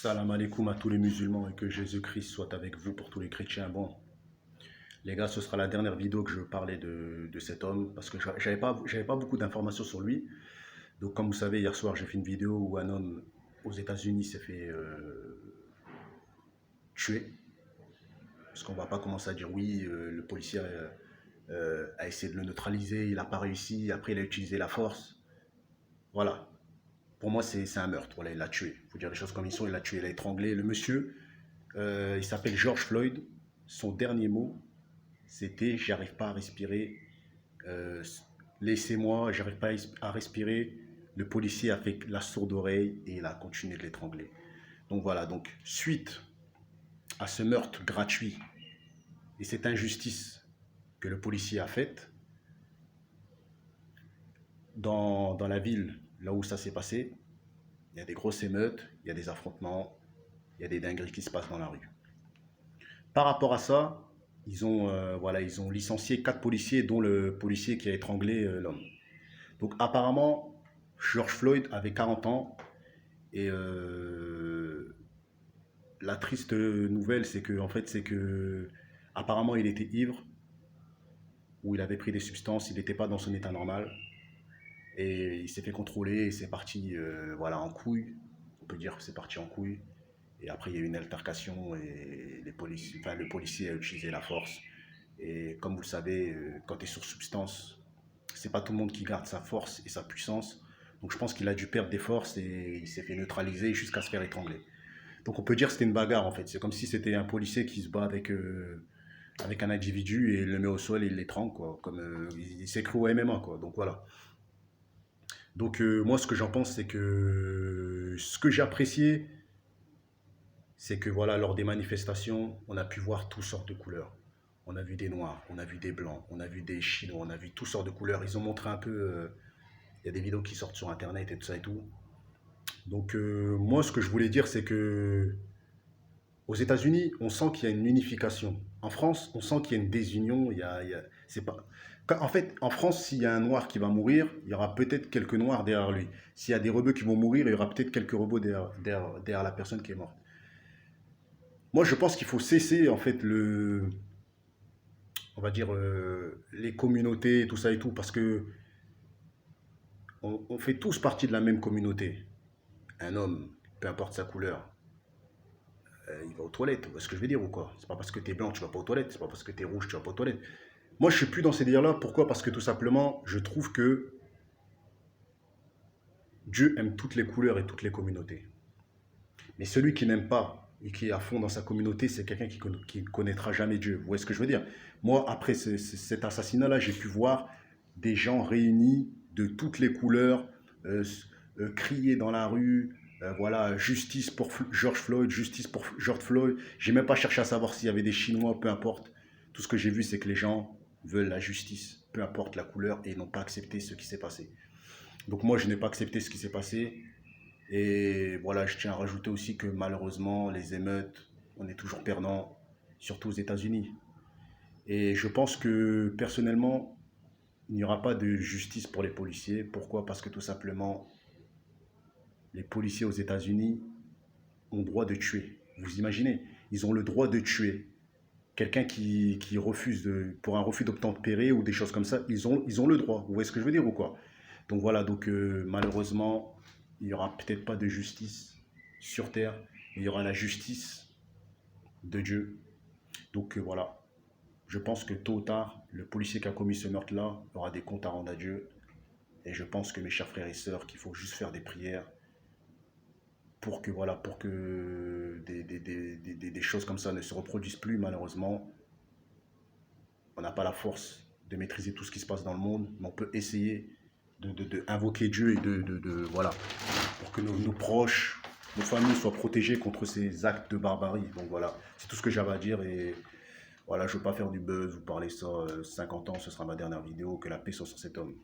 Salam alaikum à tous les musulmans et que Jésus-Christ soit avec vous pour tous les chrétiens. Bon, les gars, ce sera la dernière vidéo que je parlais de cet homme parce que j'avais pas beaucoup d'informations sur lui. Donc, comme vous savez, hier soir, j'ai fait une vidéo où un homme aux États-Unis s'est fait tuer. Parce qu'on va pas commencer à dire oui, le policier a essayé de le neutraliser, il n'a pas réussi, après il a utilisé la force. Voilà. Pour moi, c'est un meurtre. Voilà, il l'a tué. Il faut dire les choses comme ils sont. Il l'a tué, il l'a étranglé. Le monsieur, il s'appelle George Floyd. Son dernier mot, c'était j'arrive pas à respirer. euh, Laissez-moi, j'arrive pas à respirer. Le policier a fait la sourde oreille et il a continué de l'étrangler. Donc voilà, donc suite à ce meurtre gratuit et cette injustice que le policier a faite dans la ville là où ça s'est passé, il y a des grosses émeutes, il y a des affrontements, il y a des dingueries qui se passent dans la rue. Par rapport à ça, voilà, ils ont licencié 4 policiers, dont le policier qui a étranglé l'homme. Donc apparemment, George Floyd avait 40 ans et la triste nouvelle, c'est que apparemment il était ivre ou il avait pris des substances, il n'était pas dans son état normal et il s'est fait contrôler et c'est parti, voilà, en couille. On peut dire que c'est parti en couille. Et après, il y a eu une altercation et le policier a utilisé la force. Et comme vous le savez, quand tu es sur substance, c'est pas tout le monde qui garde sa force et sa puissance. Donc je pense qu'il a dû perdre des forces et il s'est fait neutraliser jusqu'à se faire étrangler. Donc on peut dire que c'était une bagarre en fait. C'est comme si c'était un policier qui se bat avec un individu et il le met au sol et il l'étrangle quoi. Comme il s'est cru au MMA quoi. Donc voilà. Donc moi ce que j'en pense c'est que ce que j'ai apprécié c'est que voilà, lors des manifestations, on a pu voir toutes sortes de couleurs. On a vu des noirs, on a vu des blancs, on a vu des chinois, on a vu toutes sortes de couleurs. Ils ont montré un peu, il y a des vidéos qui sortent sur internet et tout ça et tout. Donc moi, ce que je voulais dire, c'est que aux États-Unis, on sent qu'il y a une unification. En France, on sent qu'il y a une désunion. C'est pas. En fait, en France, s'il y a un noir qui va mourir, il y aura peut-être quelques noirs derrière lui. S'il y a des rebeux qui vont mourir, il y aura peut-être quelques rebeux derrière la personne qui est morte. Moi, je pense qu'il faut cesser en fait on va dire les communautés, tout ça et tout, parce que on fait tous partie de la même communauté. Un homme, peu importe sa couleur, il va aux toilettes. Vous voyez ce que je veux dire ou quoi? C'est pas parce que t'es blanc tu vas pas aux toilettes, c'est pas parce que t'es rouge tu vas pas aux toilettes. Moi, je suis plus dans ces délires-là. Pourquoi? Parce que tout simplement, je trouve que Dieu aime toutes les couleurs et toutes les communautés. Mais celui qui n'aime pas et qui est à fond dans sa communauté, c'est quelqu'un qui ne connaîtra jamais Dieu. Vous voyez ce que je veux dire? Moi, après cet assassinat-là, j'ai pu voir des gens réunis de toutes les couleurs, crier dans la rue, voilà, justice pour George Floyd, justice pour George Floyd. J'ai même pas cherché à savoir s'il y avait des Chinois, peu importe. Tout ce que j'ai vu, c'est que les gens veulent la justice, peu importe la couleur, et n'ont pas accepté ce qui s'est passé. Donc moi, je n'ai pas accepté ce qui s'est passé. Et voilà, je tiens à rajouter aussi que malheureusement, les émeutes, on est toujours perdant, surtout aux États-Unis. Et je pense que personnellement, il n'y aura pas de justice pour les policiers. Pourquoi? Parce que tout simplement, les policiers aux États-Unis ont le droit de tuer. Vous imaginez? Ils ont le droit de tuer. Quelqu'un qui refuse pour un refus d'obtempérer ou des choses comme ça, ils ont le droit. Vous voyez ce que je veux dire ou quoi? Donc voilà, donc malheureusement, il n'y aura peut-être pas de justice sur terre, il y aura la justice de Dieu. Donc voilà, je pense que tôt ou tard, le policier qui a commis ce meurtre-là aura des comptes à rendre à Dieu. Et je pense que mes chers frères et sœurs, qu'il faut juste faire des prières pour que voilà, pour que des choses comme ça ne se reproduisent plus malheureusement. On n'a pas la force de maîtriser tout ce qui se passe dans le monde, mais on peut essayer invoquer Dieu et voilà, pour que nos proches, nos familles soient protégées contre ces actes de barbarie. Donc voilà, c'est tout ce que j'avais à dire et voilà, je ne veux pas faire du buzz, vous parler ça, 50 ans, ce sera ma dernière vidéo, que la paix soit sur cet homme.